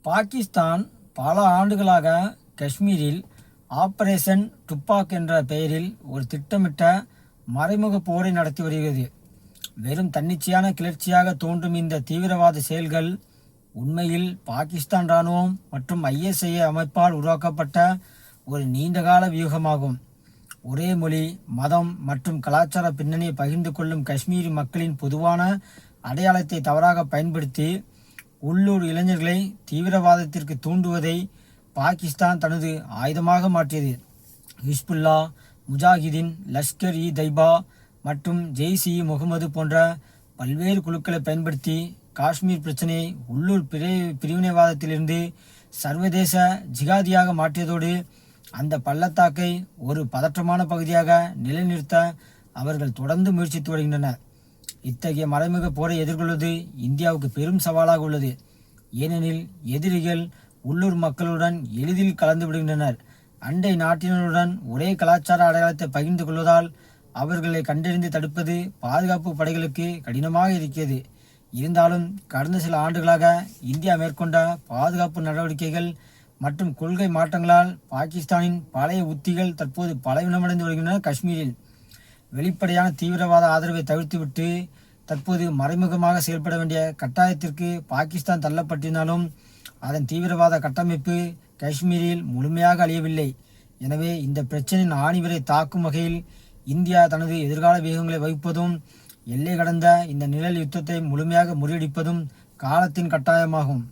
பாகிஸ்தான் பல ஆண்டுகளாக காஷ்மீரில் ஆபரேஷன் துப்பாக் என்ற பெயரில் ஒரு திட்டமிட்ட மறைமுக போரை நடத்தி வருகிறது. வெறும் தன்னிச்சையான கிளர்ச்சியாக தோன்றும் இந்த தீவிரவாத செயல்கள் உண்மையில் பாகிஸ்தான் இராணுவம் மற்றும் ISI அமைப்பால் உருவாக்கப்பட்ட ஒரு நீண்டகால வியூகமாகும். ஒரே மொழி, மதம் மற்றும் கலாச்சார பின்னணியை பகிர்ந்து கொள்ளும் காஷ்மீரி மக்களின் பொதுவான அடையாளத்தை தவறாக பயன்படுத்தி உள்ளூர் இளைஞர்களை தீவிரவாதத்திற்கு தூண்டுவதை பாகிஸ்தான் தனது ஆயுதமாக மாற்றியது. ஹிஸ்புல்லா, முஜாஹிதீன், லஷ்கர்-இ-தொய்பா மற்றும் ஜெய்ஷ்-இ-முகமது போன்ற பல்வேறு குழுக்களை பயன்படுத்தி காஷ்மீர் பிரச்சினையை உள்ளூர் பிரிவினைவாதத்திலிருந்து சர்வதேச ஜிகாதியாக மாற்றியதோடு அந்த பள்ளத்தாக்கை ஒரு பதற்றமான பகுதியாக நிலைநிறுத்த அவர்கள் தொடர்ந்து முயற்சித்து வருகின்றனர். இத்தகைய மறைமுக போரை எதிர்கொள்வது இந்தியாவுக்கு பெரும் சவாலாக உள்ளது. ஏனெனில் எதிரிகள் உள்ளூர் மக்களுடன் எளிதில் கலந்து விடுகின்றனர். அண்டை நாட்டினருடன் ஒரே கலாச்சார அடையாளத்தை பகிர்ந்து கொள்வதால் அவர்களை கண்டறிந்து தடுப்பது பாதுகாப்பு படைகளுக்கு கடினமாக இருக்கிறது. இருந்தாலும் கடந்த சில ஆண்டுகளாக இந்தியா மேற்கொண்ட பாதுகாப்பு நடவடிக்கைகள் மற்றும் கொள்கை மாற்றங்களால் பாகிஸ்தானின் பழைய உத்திகள் தற்போது பலவீனமடைந்து வருகின்றன. காஷ்மீரில் வெளிப்படையான தீவிரவாத ஆதரவை தவிர்த்துவிட்டு தற்போது மறைமுகமாக செயல்பட வேண்டிய கட்டாயத்திற்கு பாகிஸ்தான் தள்ளப்பட்டிருந்தாலும் அதன் தீவிரவாத கட்டமைப்பு காஷ்மீரில் முழுமையாக அழியவில்லை. எனவே இந்த பிரச்சனையின் ஆணிவரை தாக்கும் வகையில் இந்தியா தனது எதிர்கால வியூகங்களை வகுப்பதும் எல்லை கடந்த இந்த நிழல் யுத்தத்தை முழுமையாக முறியடிப்பதும் காலத்தின் கட்டாயமாகும்.